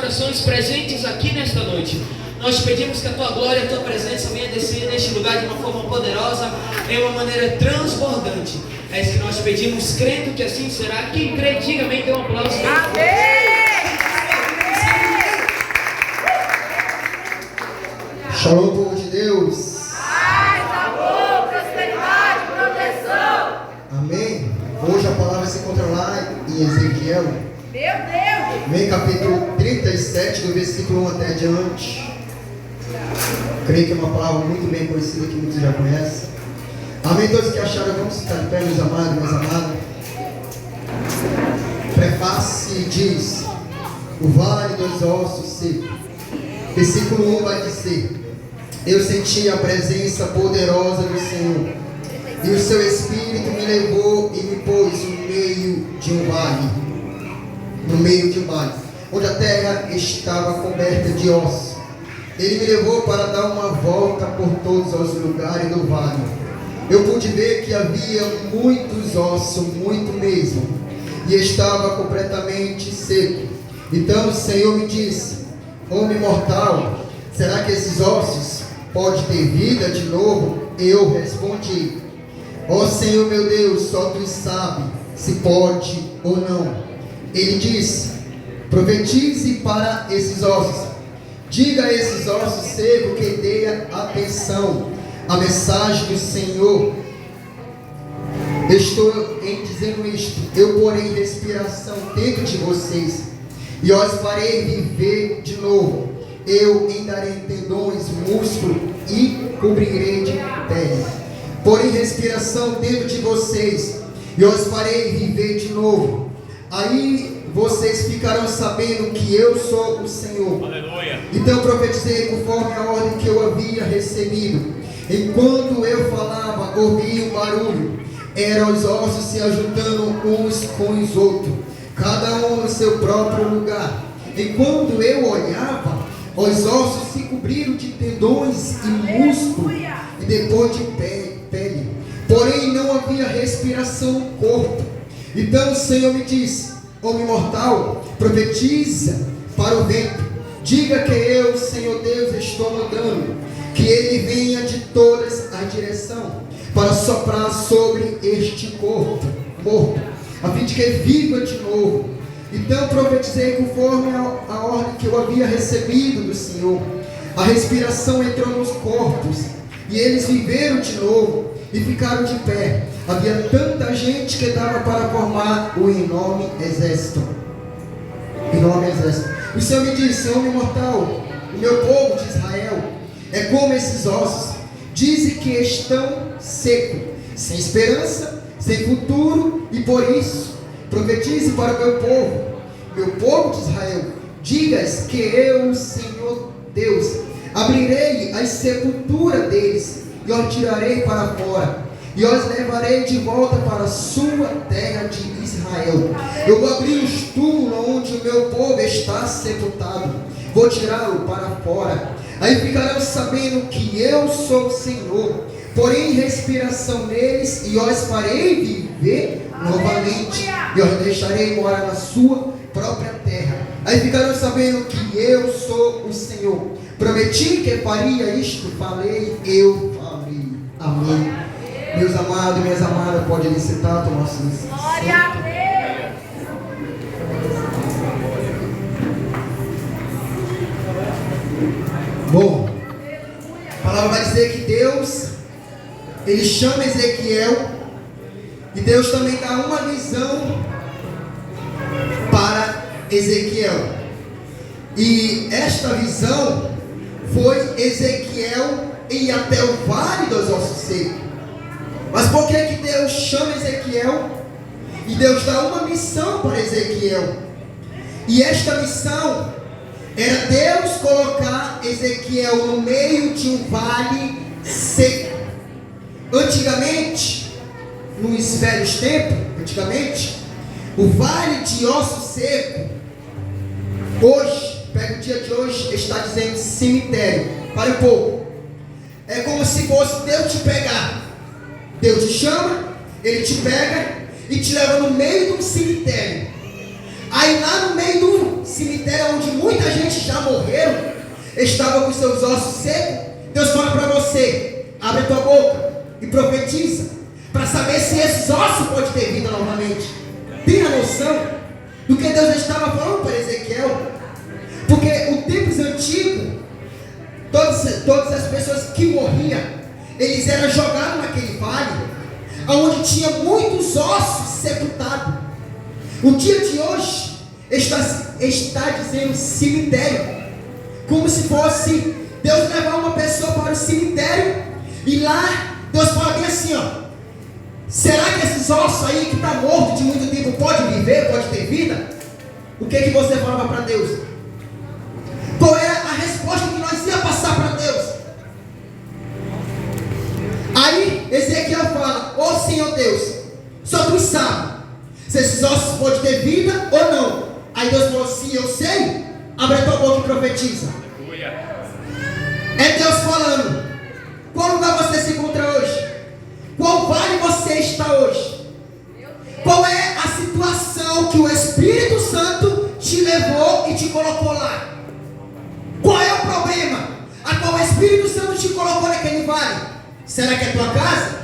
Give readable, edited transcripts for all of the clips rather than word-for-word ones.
corações presentes aqui nesta noite. Nós pedimos que a Tua glória, a Tua presença venha descer neste lugar de uma forma poderosa, em uma maneira transbordante. É isso que nós pedimos, crendo que assim será. Quem crê, diga amém, dê um aplauso. Amém! Shalom, povo de Deus. Paz, amor, prosperidade, proteção. Amém. Hoje a palavra se encontra lá em Ezequiel. Meu Deus! Amém, capítulo 37, do versículo 1 até adiante. Creio que é uma palavra muito bem conhecida, que muitos já conhecem. Amém, todos que acharam, vamos ficar de pé, meus amados, minhas amadas. Prefácio diz: o vale dos ossos secos. Versículo 1 vai dizer: eu senti a presença poderosa do Senhor, e o seu Espírito me levou e me pôs no meio de um vale, onde a terra estava coberta de ossos. Ele me levou para dar uma volta por todos os lugares do vale. Eu pude ver que havia muitos ossos, muito mesmo, e estava completamente seco. Então o Senhor me disse: homem mortal, será que esses ossos podem ter vida de novo? Eu respondi: ó Senhor meu Deus, só Tu sabe se pode ou não. Ele disse: profetize para esses ossos. Diga a esses ossos secos que dê atenção à mensagem do Senhor. Estou em dizendo isto: eu porei respiração dentro de vocês e os farei viver de novo. Eu endarei tendões, músculo e cobrirei de pele. Porém respiração dentro de vocês e os farei viver de novo. Aí vocês ficarão sabendo que eu sou o Senhor. Aleluia. Então profetizei conforme a ordem que eu havia recebido. Enquanto eu falava, ouvi um barulho. Eram os ossos se ajuntando uns com os outros, cada um no seu próprio lugar. Enquanto eu olhava, os ossos se cobriram de tendões e músculo, e depois de pele. Porém não havia respiração no corpo. Então o Senhor me disse: homem mortal, profetiza para o vento. Diga que eu, Senhor Deus, estou mandando, que ele venha de todas as direções, para soprar sobre este corpo morto, a fim de que viva de novo. Então profetizei conforme a ordem que eu havia recebido do Senhor. A respiração entrou nos corpos, e eles viveram de novo, e ficaram de pé. Havia tanta gente que dava para formar o enorme exército. O Senhor me disse: homem mortal, o meu povo de Israel é como esses ossos. Dizem que estão secos, sem esperança, sem futuro, e por isso profetize para o meu povo de Israel. Digas que eu, Senhor Deus, abrirei as sepulturas deles e os tirarei para fora, e os levarei de volta para a sua terra de Israel. Eu vou abrir os túmulos onde o meu povo está sepultado, vou tirá-lo para fora. Aí ficarão sabendo que eu sou o Senhor. Porém respiração neles, e os farei viver novamente, e os deixarei morar na sua própria terra. Aí ficarão sabendo que eu sou o Senhor. Prometi que faria isto, falei, eu farei. Amém. Meus amados, minhas amadas, pode licitar, tomar sua licença. Glória a Deus! Bom, a palavra vai dizer que Deus, Ele chama Ezequiel, e Deus também dá uma visão para Ezequiel. E esta visão foi Ezequiel ir até o vale dos ossos secos. Mas por que Deus chama Ezequiel? E Deus dá uma missão para Ezequiel. E esta missão era Deus colocar Ezequiel no meio de um vale seco. Antigamente, nos velhos tempos, o vale de ossos seco, hoje, pega o dia de hoje, está dizendo cemitério. Para um pouco. É como se fosse Deus te pegar. Deus te chama, Ele te pega e te leva no meio de um cemitério. Aí lá no meio do cemitério, onde muita gente já morreram, estavam com seus ossos secos. Deus fala para você: abre a tua boca e profetiza, para saber se esses ossos podem ter vida novamente. Tenha noção do que Deus estava falando para Ezequiel. Porque os tempos antigos, todas as pessoas que morriam, eles eram jogados naquele vale, onde tinha muitos ossos sepultados. O dia de hoje está dizendo cemitério, como se fosse Deus levar uma pessoa para o cemitério, e lá Deus fala bem assim, ó: será que esses ossos aí que está morto de muito tempo pode viver, pode ter vida? O que você falava para Deus? Qual era a resposta que nós ia passar para Deus? Aí Ezequiel fala: ó Senhor Deus, só tu sabe se esses ossos podem ter vida ou não. Aí Deus falou: sim, eu sei. Abre a tua boca e profetiza. É Deus falando. Qual lugar você se encontra hoje? Qual vale você está hoje? Qual é a situação que o Espírito Santo te levou e te colocou lá? Qual é o problema a qual o Espírito Santo te colocou naquele vale? Será que é tua casa?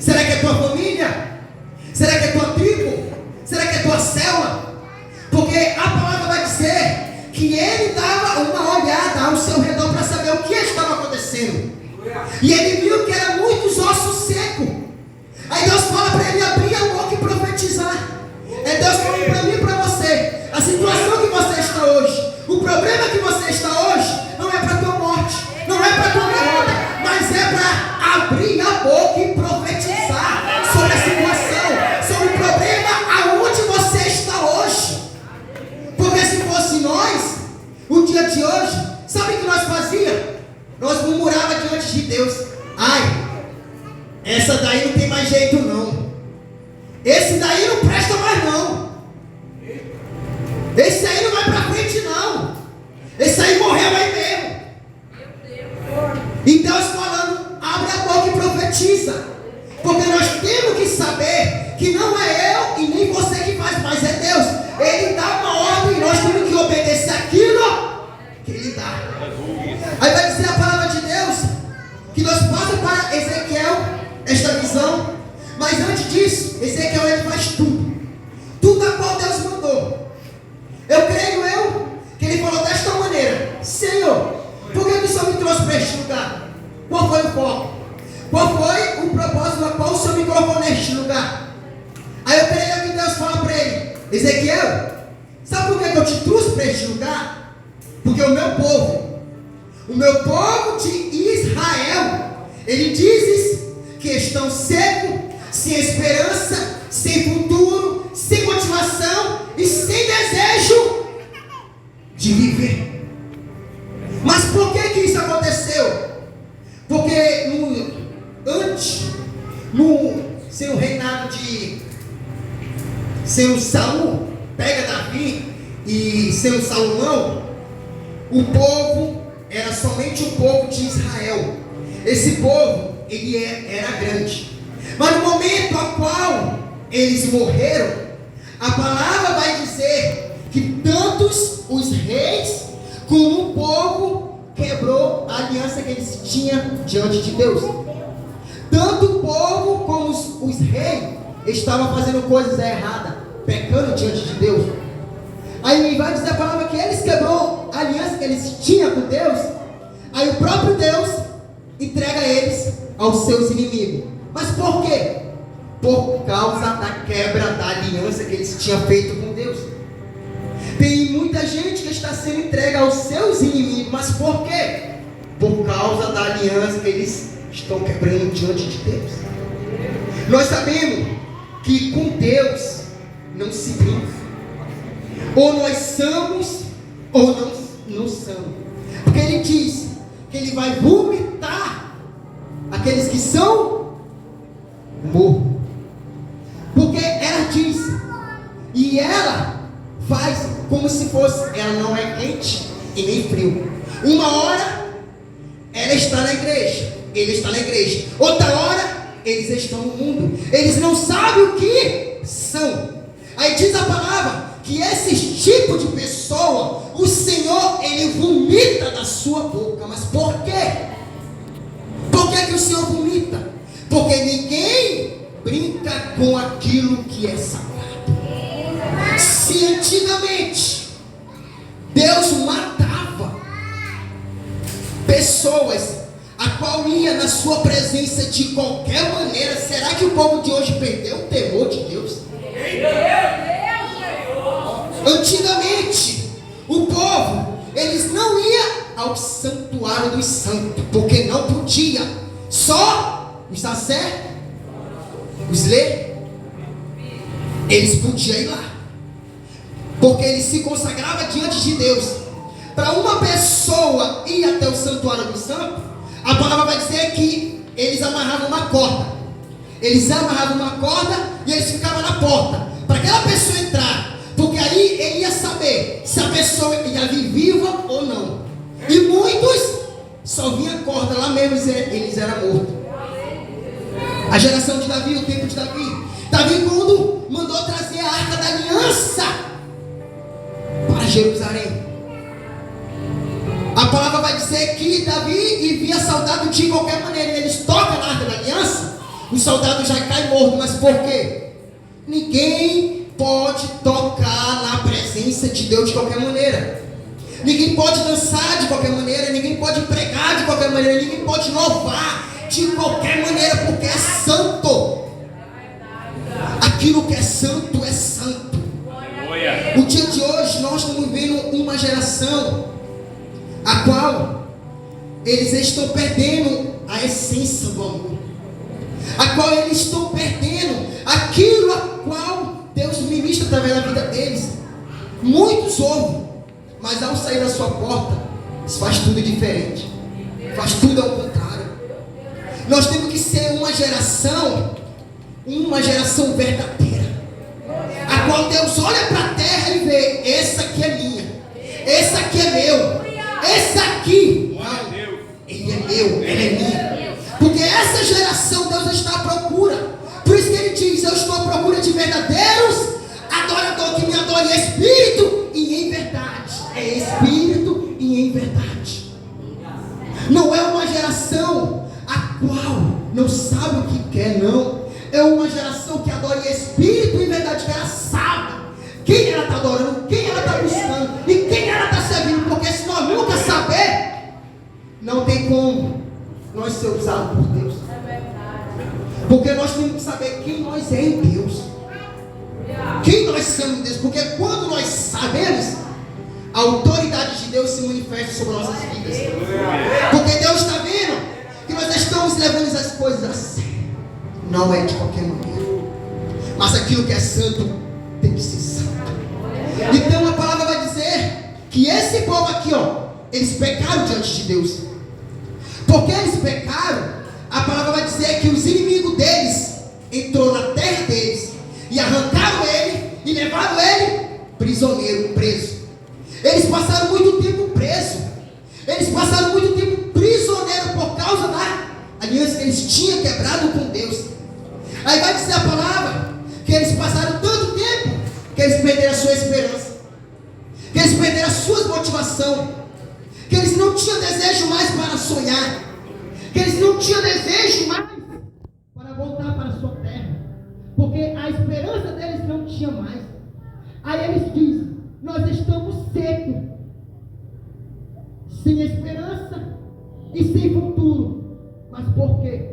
Será que é tua família? Será que é tua tribo? Será que é tua célula? Porque a palavra vai dizer que ele dava uma olhada ao seu redor para saber o que estava acontecendo. E ele viu que eram muitos ossos secos. Aí Deus fala para ele abrir a boca e profetizar. É Deus falando para mim e para você: a situação que você está hoje, o problema que você está hoje, não é para tua morte, não é para tua derrota, mas é para abrir a boca e profetizar sobre a situação, sobre o problema aonde você está hoje. Porque se fosse nós, o dia de hoje, sabe o que nós fazíamos? Nós murmurávamos diante de Deus: ai, essa daí não tem mais jeito não, esse daí não presta mais não, esse aí não vai para frente não, esse aí morreu aí mesmo. E Deus falando: abre a boca e profetiza. Porque nós temos que saber que não é eu e nem você que faz, mas é Deus. Ele dá uma ordem e nós temos que obedecer aquilo que Ele dá. Aí vai dizer a palavra de Deus que nós passamos para Ezequiel esta visão. Mas antes disso, Ezequiel ele faz tudo a qual Deus mandou. Eu creio que ele falou desta maneira: Senhor, por que o Senhor me trouxe para este lugar? Qual foi o foco? Qual foi o propósito a qual o Senhor me colocou neste lugar? Aí eu creio que Deus fala para ele: Ezequiel, sabe por que eu te trouxe para este lugar? Porque o meu povo de Israel, ele diz que estão secos, sem esperança, sem futuro, sem motivação e sem desejo de viver. Mas por que isso aconteceu? Porque sem o reinado de sem o Saul, pega Davi, e sem o Salomão, o povo era somente o povo de Israel. Esse povo, ele era grande. Mas no momento a qual eles morreram, a palavra vai dizer que tantos os reis como o povo quebrou a aliança que eles tinham diante de Deus. Tanto o povo como os reis estavam fazendo coisas erradas, pecando diante de Deus. Aí vai dizer a palavra que eles quebrou a aliança que eles tinham com Deus. Aí o próprio Deus entrega eles aos seus inimigos. Mas por quê? Por causa da quebra da aliança que eles tinham feito com Deus. Tem muita gente que está sendo entregue aos seus inimigos. Mas por quê? Por causa da aliança que eles estão quebrando diante de Deus. Nós sabemos que com Deus não se brinca. Ou nós somos ou não somos. Porque Ele diz que Ele vai vomitar aqueles que são mortos. Porque ela diz, e ela faz como se fosse, ela não é quente e nem frio. Uma hora ela está na igreja, ele está na igreja. Outra hora eles estão no mundo. Eles não sabem o que são. Aí diz a palavra que esse tipo de pessoa, o Senhor Ele vomita da sua boca. Mas por quê? Por que que o Senhor vomita? Porque ninguém brinca com aquilo que é sagrado. Se antigamente Deus matava pessoas a qual ia na sua presença de qualquer maneira, será que o povo de hoje perdeu o temor de Deus? Antigamente o povo, eles não iam ao santuário dos santos, porque não podia. Só os sacerdotes, os levitas, eles podiam ir lá, porque eles se consagravam diante de Deus. Para uma pessoa ir até o santuário dos santos, a palavra vai dizer que eles amarravam uma corda. Eles amarravam uma corda e eles ficavam na porta, para aquela pessoa entrar, porque aí ele ia saber se a pessoa ia vir viva ou não. E muitos só vinha corda, lá mesmo eles eram mortos. A geração de Davi, o tempo de Davi, Davi quando mandou trazer a arca da aliança para Jerusalém, a palavra vai dizer que Davi envia soldado de qualquer maneira, e eles tocam na arca da aliança, o soldado já cai morto. Mas por quê? Ninguém pode tocar na presença de Deus de qualquer maneira. Ninguém pode dançar de qualquer maneira, ninguém pode pregar de qualquer maneira, ninguém pode louvar de qualquer maneira, porque é santo. Aquilo que é santo é santo. O dia de hoje nós estamos vendo uma geração a qual eles estão perdendo a essência do amor, a qual eles estão perdendo aquilo a qual Deus ministra através da vida deles. Muitos ouvem, mas ao sair da sua porta, faz tudo diferente, faz tudo ao contrário. Nós temos que ser uma geração verdadeira, a qual Deus olha para a terra e vê: esse aqui é minha, esse aqui é meu, esse aqui, não, ele é meu, ele é minha. Porque essa geração Deus está à procura. Por isso que ele diz: eu estou à procura de verdadeiros adoradores que me adorem em espírito e em verdade. É espírito e em verdade. Não é uma geração a qual não sabe o que quer, não. É uma geração que adora em espírito e em verdade, que ela sabe quem ela está adorando, quem ela está buscando e quem ela está servindo. Porque se nós nunca saber, não tem como nós ser usados por Deus. Porque nós temos que saber quem nós é em Deus, quem nós somos em Deus. Porque quando nós sabemos, a autoridade de Deus se manifesta sobre nossas vidas. Porque Deus está vendo que nós estamos levando as coisas a sério. Não é de qualquer maneira, mas aquilo que é santo tem que ser santo. Então a palavra vai dizer que esse povo aqui, eles pecaram diante de Deus. Porque eles pecaram, a palavra vai dizer que os inimigos deles entrou na terra deles e arrancaram ele e levaram ele prisioneiro, preso. Eles passaram muito tempo preso. Eles passaram muito tempo prisioneiro por causa da aliança que eles tinham quebrado com Deus. Aí vai dizer a palavra que eles passaram tanto tempo que eles perderam a sua esperança, que eles perderam a sua motivação, que eles não tinham desejo mais para sonhar, que eles não tinham desejo mais para voltar para a sua terra, porque a esperança deles não tinha mais. Aí eles dizem: nós estamos secos, sem esperança e sem futuro. Mas por quê?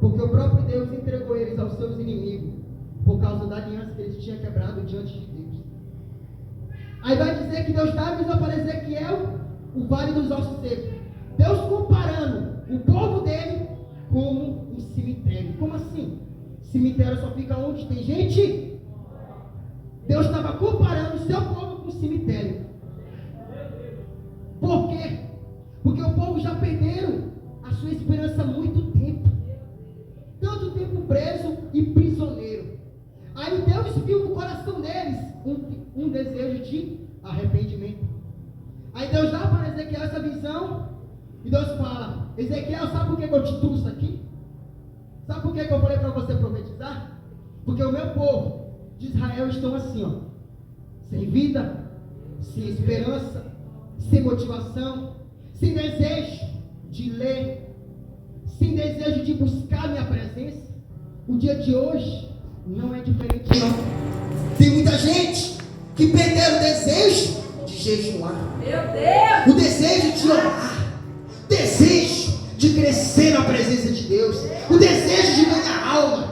Porque o próprio Deus entregou eles aos seus inimigos, por causa da aliança que eles tinham quebrado diante de Deus. Aí vai dizer que Deus dá a visão para Ezequiel o vale dos ossos secos. Deus comparando o povo dele como um cemitério. Como assim? Cemitério só fica onde tem gente? Deus estava comparando o seu povo com um cemitério. Por quê? Porque o povo já perderam a sua esperança há muito tempo. Tanto tempo preso e prisioneiro. Aí Deus viu no coração deles um desejo de arrependimento. Aí Deus dá para Ezequiel essa visão. E Deus fala: Ezequiel, sabe por que eu te trouxe aqui? Sabe por que eu falei para você profetizar? Porque o meu povo de Israel estão assim, sem vida, sem esperança, sem motivação, sem desejo de ler, sem desejo de buscar minha presença. O dia de hoje não é diferente, não. Tem muita gente que perdeu o desejo de jejuar, Meu Deus. o desejo de orar, o desejo de crescer na presença de Deus, o desejo de ganhar alma.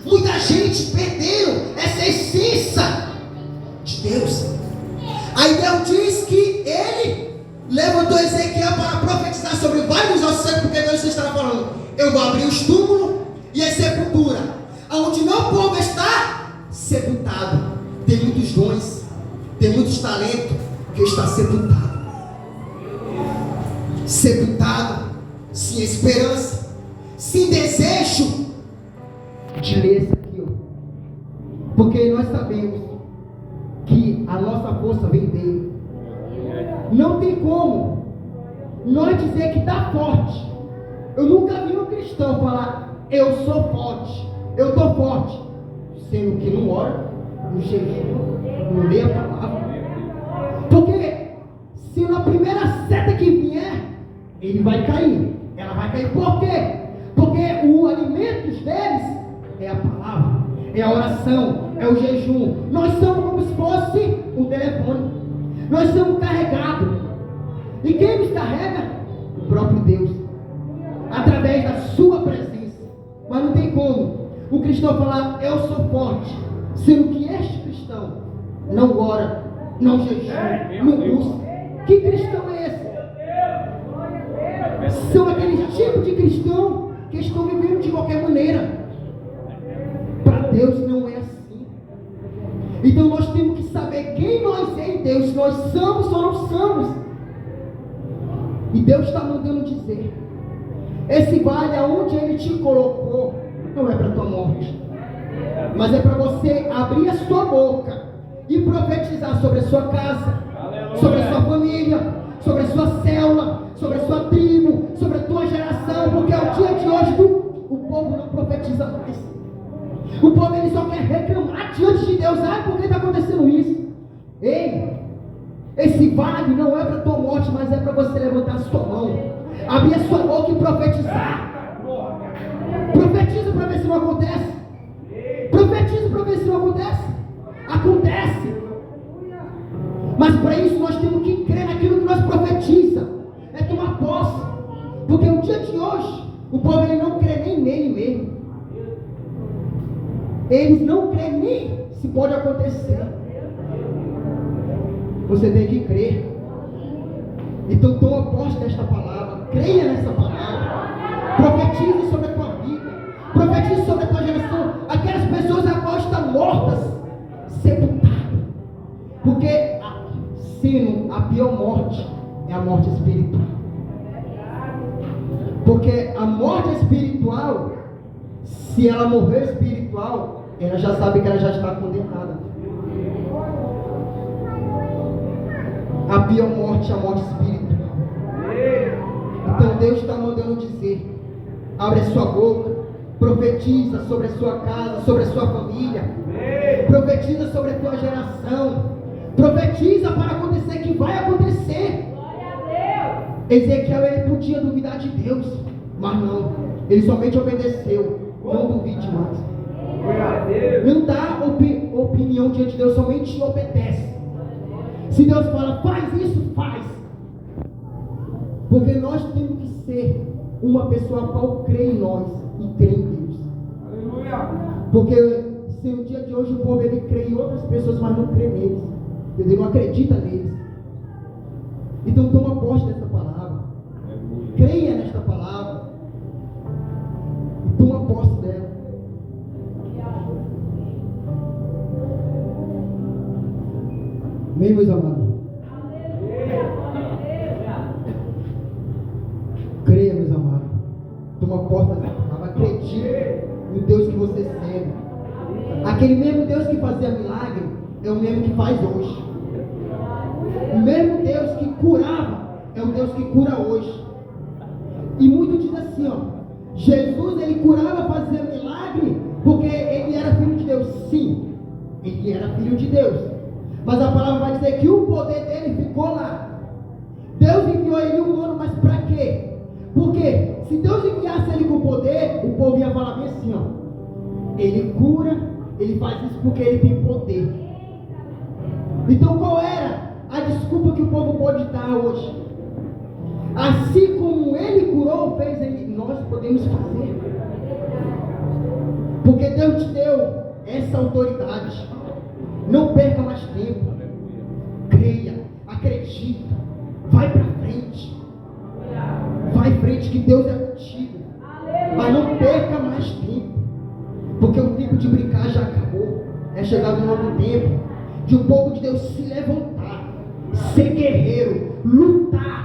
Muita gente perdeu essa essência de Deus. Aí Deus diz que ele levantou Ezequiel para profetizar sobre vários ossos secos, porque Deus estava falando: eu vou abrir os túmulos e a sepultura, onde meu povo está sepultado. Tem muitos dons, tem muitos talentos que está sepultado. Sepultado, sem esperança, sem desejo de ler isso aqui, ó. Porque nós sabemos que a nossa força vem dele. Não tem como nós dizer que está forte. Eu nunca vi um cristão falar: eu sou forte, eu estou forte, sendo que não ora, não jejum, não lê a palavra. Porque se na primeira seta que vier, ele vai cair, ela vai cair. Por quê? Porque o alimento deles é a palavra, é a oração, é o jejum. Nós somos como se fosse um telefone, nós somos carregados. E quem nos carrega? O próprio Deus, através da sua presença. Mas não tem como o cristão falar: eu sou forte, sendo que este cristão não ora, não jejua, não busca. Que cristão é esse? São aqueles tipos de cristão que estão vivendo de qualquer maneira. Para Deus não é assim. Então nós temos que saber quem nós é em Deus, se nós somos ou não somos. E Deus está mandando dizer: esse vale aonde Ele te colocou não é para a tua morte, mas é para você abrir a sua boca e profetizar sobre a sua casa, sobre a sua família, sobre a sua célula, sobre a sua tribo, sobre a tua geração. Porque ao dia de hoje o povo não profetiza mais. O povo ele só quer reclamar diante de Deus: ah, por que está acontecendo isso? Ei, esse vale não é para a tua morte, mas é para você levantar a sua mão, abrir a sua boca e profetizar. Profetiza para ver se não acontece. Profetiza para ver se não acontece. Acontece. Mas para isso nós temos que crer naquilo que nós profetiza. É tomar posse. Porque o dia de hoje o povo ele não crê nem nele mesmo. Eles não creem nem se pode acontecer. Você tem que crer. Então toma posse desta palavra. Creia nessa palavra. Profetize sobre a tua vida. Profetize sobre a tua geração. Aquelas pessoas agora estão mortas, sepultadas. Porque sendo a pior morte é a morte espiritual. Porque a morte espiritual, se ela morrer espiritual, ela já sabe que ela já está condenada. A pior morte é a morte espiritual. Então Deus está mandando dizer: abre a sua boca, profetiza sobre a sua casa, sobre a sua família, profetiza sobre a tua geração, profetiza para acontecer, que vai acontecer. Ezequiel ele podia duvidar de Deus, mas não, ele somente obedeceu. Não duvide mais. Não dá opinião diante de Deus, somente obedece. Se Deus fala: faz isso, faz. Porque nós temos que ser uma pessoa qual crê em nós e crê em Deus. Porque se no dia de hoje o povo ele crê em outras pessoas, mas não crê neles, ele não acredita neles. Então toma posse dessa palavra, creia nesta palavra e toma posse dela. Amém, meus amados? Creia, meus amados. Toma posse dessa palavra. Acredite no Deus que você serve. Aquele mesmo Deus que fazia milagre é o mesmo que faz hoje. O mesmo Deus que curava é o Deus que cura hoje. E muitos dizem assim, ó: Jesus ele curava, fazia milagre porque ele era filho de Deus. Sim, ele era filho de Deus. Mas a palavra vai dizer que o poder dele ficou lá. assim, ó. Ele cura, ele faz isso porque ele tem poder. Então qual era a desculpa que o povo pode dar hoje? Assim como ele curou, fez ele, nós podemos fazer. Porque Deus te deu essa autoridade. Não perca mais tempo. Creia, acredita, vai para frente. Vai em frente que Deus é contigo. Mas não perca mais tempo. Porque o tempo de brincar já acabou. É chegado um novo tempo de o povo de Deus se levantar, ser guerreiro, lutar